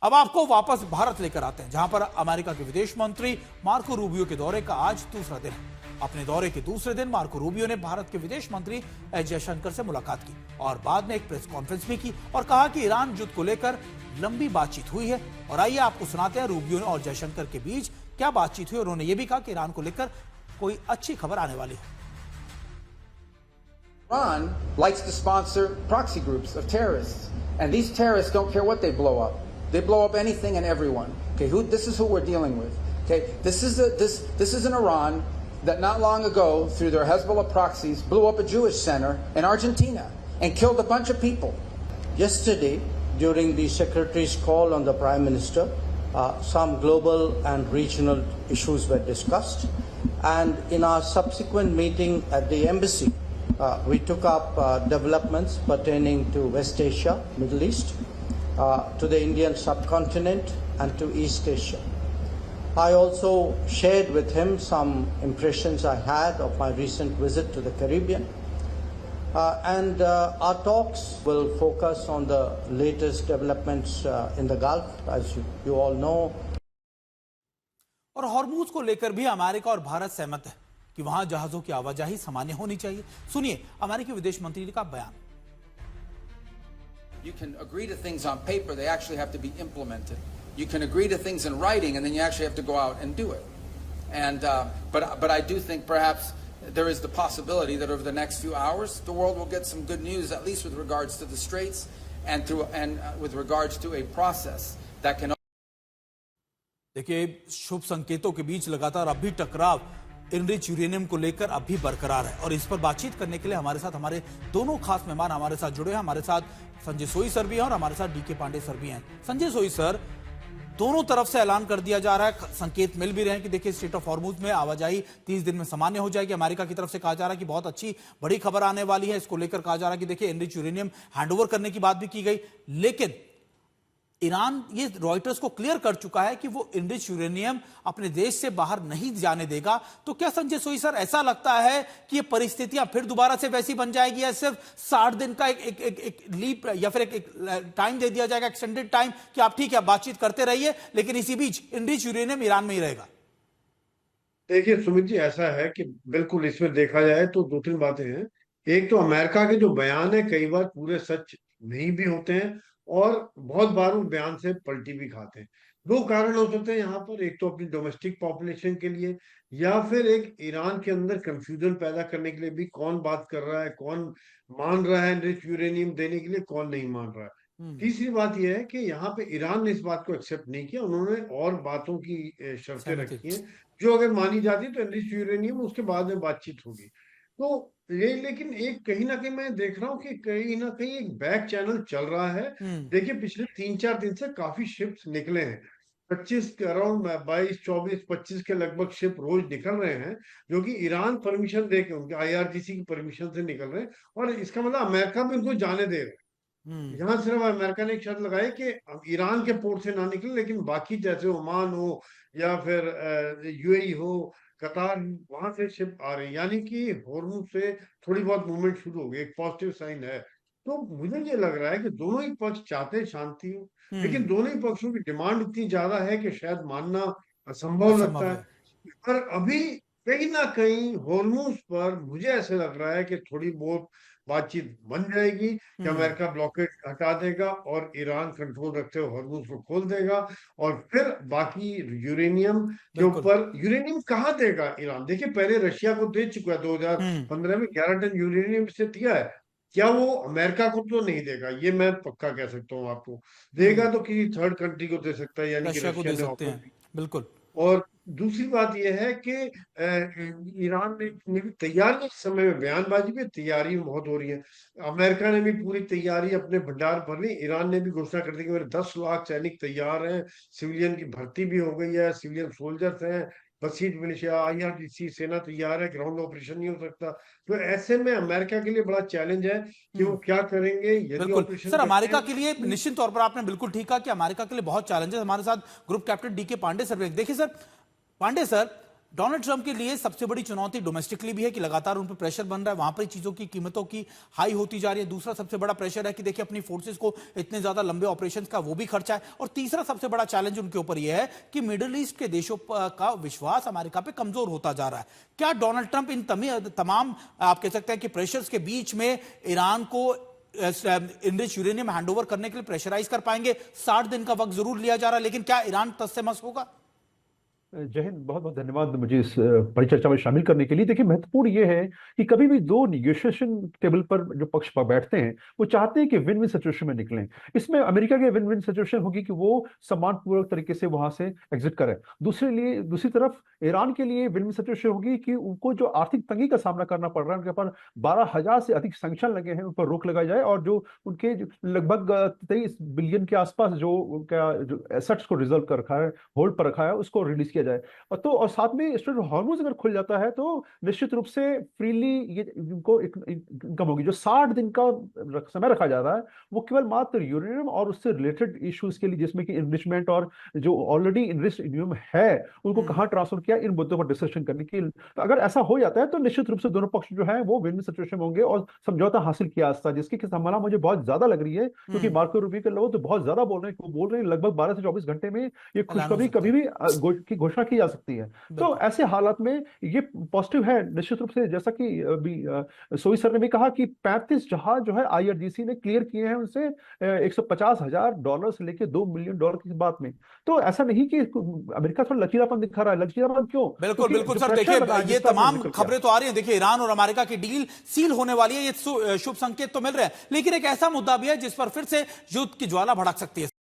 अब आपको वापस भारत लेकर आते हैं, जहां पर अमेरिका के विदेश मंत्री मार्को रूबियो के दौरे का आज दूसरा दिन है। अपने दौरे के दूसरे दिन मार्को रूबियो ने भारत के विदेश मंत्री एस जयशंकर से मुलाकात की और बाद में एक प्रेस कॉन्फ्रेंस भी की और कहा कि ईरान युद्ध को लेकर लंबी बातचीत हुई है। और आइए आपको सुनाते हैं रूबियो और जयशंकर के बीच क्या बातचीत हुई। उन्होंने यह भी कहा कि ईरान को लेकर कोई अच्छी खबर आने वाली है। Iran likes to sponsor proxy groups of terrorists, and these terrorists don't care what they blow up. They blow up anything and everyone. Okay, this is who we're dealing with. Okay, this is an Iran that not long ago, through their Hezbollah proxies, blew up a Jewish center in Argentina and killed a bunch of people. Yesterday, during the Secretary's call on the Prime Minister, some global and regional issues were discussed, and in our subsequent meeting at the embassy, we took up developments pertaining to West Asia, Middle East, to the Indian subcontinent and to East Asia. I also shared with him some impressions I had of my recent visit to the Caribbean. And our talks will focus on the latest developments in the Gulf, as you all know. और Hormuz को लेकर भी America और भारत सहमत है कि वहां जहाजों की आवाजाही सामान्य होनी चाहिए। सुनिए अमेरिकी विदेश मंत्री का बयान। You can agree to things on paper, they actually have to be implemented. You can agree to things in writing, and then you actually have to go out and do it. And but I do think perhaps there is the possibility that over the next few hours, the world will get some good news, at least with regards to the Straits and with regards to a process that can. देखिए, शुभ संकेतों के बीच लगातार अभी टकराव enrich uranium को लेकर अभी बरकरार है और इस पर बातचीत करने के लिए हमारे साथ हमारे दोनों खास मेहमान हमारे साथ जुड़े हैं। हमारे साथ संजय सोई सर भी हैं और हमारे साथ डीके पांडे सर भी हैं। संजय सोई सर, दोनों तरफ से ऐलान कर दिया जा रहा है, संकेत मिल भी रहे हैं कि देखिए स्ट्रेट ऑफ हॉर्मूज में आवाजाही 30 दिन में सामान्य हो जाएगी। अमेरिका की तरफ से कहा जा रहा है कि बहुत अच्छी बड़ी खबर आने वाली है। इसको लेकर कहा जा रहा है कि देखिए इनरिच यूरेनियम हैंडओवर करने की बात भी की गई, लेकिन ईरान ये रॉयटर्स को क्लियर कर चुका है कि वो इनरिच यूरेनियम अपने देश से बाहर नहीं जाने देगा। तो क्या संजय सोई सर ऐसा लगता है कि ये परिस्थितियां फिर दोबारा से वैसी बन जाएगी या सिर्फ 60 दिन का एक लीप या फिर एक टाइम दे दिया जाएगा, एक्सटेंडेड टाइम, कि आप ठीक है बातचीत करते रहिए लेकिन इसी बीच इनरिच यूरेनियम ईरान में ही रहेगा? देखिए सुमित जी, ऐसा है कि बिल्कुल इसमें देखा जाए तो दो तीन बातें हैं। एक तो अमेरिका के जो बयान है कई बार पूरे सच नहीं भी होते हैं और बहुत बार उन बयान से पलटी भी खाते हैं। दो कारण हो सकते हैं यहाँ पर, एक तो अपनी डोमेस्टिक पॉपुलेशन के लिए या फिर एक ईरान के अंदर कंफ्यूजन पैदा करने के लिए भी, कौन बात कर रहा है, कौन मान रहा है एनरिच यूरेनियम देने के लिए, कौन नहीं मान रहा है। तीसरी बात यह है कि यहाँ पे ईरान ने इस बात को एक्सेप्ट नहीं किया, उन्होंने और बातों की शर्तें रखी हैं जो अगर मानी जाती तो एनरिच यूरेनियम उसके बाद में बातचीत होगी। तो ये लेकिन एक कहीं ना कहीं मैं देख रहा हूँ कि कहीं ना कहीं एक बैक चैनल चल रहा है। देखिए पिछले 3-4 दिन से काफी शिप्स निकले हैं, 25 के अराउंड 22, 24, 25 के लगभग शिप रोज निकल रहे हैं जो कि ईरान परमिशन दे के, उनके IRGC की परमिशन से निकल रहे हैं। और इसका मतलब अमेरिका भी उनको जाने दे रहे हैं। यहाँ सिर्फ अमेरिका ने एक शर्त लगाई कि ईरान के पोर्ट से ना निकले, लेकिन बाकी जैसे ओमान हो या फिर UAE हो, कतार, वहां से शिप आ रही है, यानी कि हॉर्मूज से थोड़ी बहुत मूवमेंट शुरू हो गई, एक पॉजिटिव साइन है। तो मुझे ये लग रहा है कि दोनों ही पक्ष चाहते हैं शांति हो, लेकिन दोनों ही पक्षों की डिमांड इतनी ज्यादा है कि शायद मानना असंभव लगता है। पर अभी कहीं ना कहीं हॉर्मूज पर मुझे ऐसे लग रहा है कि थोड़ी बहुत बातचीत बन जाएगी कि अमेरिका ब्लॉकेड हटा देगा और ईरान कंट्रोल रखते हुए हॉर्मूज को खोल देगा और फिर बाकी यूरेनियम के ऊपर, यूरेनियम कहाँ देगा ईरान? देखिए पहले रशिया को दे चुका है, 2015 में 11 टन यूरेनियम से दिया है। क्या वो अमेरिका को तो नहीं देगा, ये मैं पक्का कह सकता हूँ आपको। देगा तो किसी थर्ड कंट्री को दे सकता है, यानी कि रशिया ने ऑफर दी। बिल्कुल। और दूसरी बात यह है कि ईरान ने भी तैयारी, इस समय में बयानबाजी भी तैयारी बहुत हो रही है। अमेरिका ने भी पूरी तैयारी अपने भंडार भर ली, ईरान ने भी घोषणा कर दी कि मेरे 10 लाख सैनिक तैयार हैं, सिविलियन की भर्ती भी हो गई है, सिविलियन सोल्जर्स हैं, बसीज मिलिशिया, IRGC सेना तैयार है, ग्राउंड ऑपरेशन नहीं हो सकता। तो ऐसे में अमेरिका के लिए बड़ा चैलेंज है कि वो क्या करेंगे यदि ऑपरेशन। सर अमेरिका के लिए निश्चित तौर पर आपने बिल्कुल ठीक कहा कि अमेरिका के लिए बहुत चैलेंजेस। हमारे साथ group captain D K Pandey sir. देखिए sir Pandey sir, Donald Trump के लिए सबसे बड़ी चुनौती डोमेस्टिकली भी है कि लगातार उन पर प्रेशर बन रहा है, वहां पर चीजों की कीमतों की हाई होती जा रही है। दूसरा सबसे बड़ा प्रेशर है कि देखिए अपनी फोर्सेस को इतने ज्यादा लंबे ऑपरेशंस का वो भी खर्चा है। और तीसरा सबसे बड़ा चैलेंज उनके ऊपर यह है कि मिडिल ईस्ट के देशों का विश्वास अमेरिका पे कमजोर होता जा रहा है। क्या डोनाल्ड ट्रंप इन तमाम आप कह सकते हैं कि प्रेशर्स के बीच में ईरान को इनरिच यूरेनियम हैंडओवर करने के लिए प्रेशराइज कर पाएंगे? 60 दिन का वक्त जरूर लिया जा रहा है, लेकिन क्या ईरान तस से मस होगा? जय हिंद। बहुत बहुत धन्यवाद मुझे इस परिचर्चा में शामिल करने के लिए। देखिए, महत्वपूर्ण ये है कि कभी भी दो निगोशिएशन टेबल पर जो पक्ष पर बैठते हैं वो चाहते हैं कि विन विन सिचुएशन में निकलें। इसमें अमेरिका के विन विन सिचुएशन होगी कि वो सम्मानपूर्वक तरीके से वहां से एग्जिट करें। दूसरी तरफ ईरान के लिए विन विन सिचुएशन होगी कि उनको जो आर्थिक तंगी का सामना करना पड़ रहा है, उनके पर 12,000 से अधिक सैंक्शन लगे हैं, उन पर रोक लगाई जाए और जो उनके लगभग 23 बिलियन के आसपास जो उनका जो एसेट्स को रिजर्व कर रखा है, होल्ड पर रखा है, उसको रिलीज किया जाए। और साथ में स्ट्रेट हार्मोज अगर खुल जाता है तो निश्चित रूप से फ्रीली ये इनको इनकम होगी। जो 60 दिन का समय रखा जा रहा है वो केवल मात्र यूरेनियम और उससे रिलेटेड इश्यूज के लिए, जिसमें कि इनरिचमेंट और जो ऑलरेडी इनरिच्ड यूरेनियम है उनको कहां ट्रांसफर किया, इन मुद्दों पर डिस्कशन करने की। तो अगर ऐसा हो जाता है तो निश्चित रूप से दोनों पक्ष जो है वो विन विन सिचुएशन में होंगे और समझौता हासिल किया जा सकता है, जिसकी संभावना मुझे बहुत ज्यादा लग रही है। क्योंकि मार्को रूबियो के लोग तो बहुत ज्यादा बोल रहे हैं, वो बोल रहे हैं लगभग 12 से 24 घंटे में ये खुशखबरी कभी भी की घोषणा की जा सकती है। तो ऐसे हालात में ये पॉजिटिव है निश्चित रूप से। जैसा कि अभी सोई सर ने भी कहा कि 35 जहाज जो है आईआरजीसी ने क्लियर किए हैं, उनसे $150,000 से लेकर $2 मिलियन की बात में। तो ऐसा नहीं कि अमेरिका थोड़ा लचीलापन दिखा रहा है। लचीलापन क्यों? बिल्कुल बिल्कुल सर, देखिए ये तमाम खबरें तो आ रही हैं। देखिए ईरान और अमेरिका की डील सील होने वाली है, ये शुभ संकेत तो मिल रहे हैं, लेकिन एक ऐसा मुद्दा भी है जिस पर फिर से युद्ध की ज्वाला भड़क सकती है।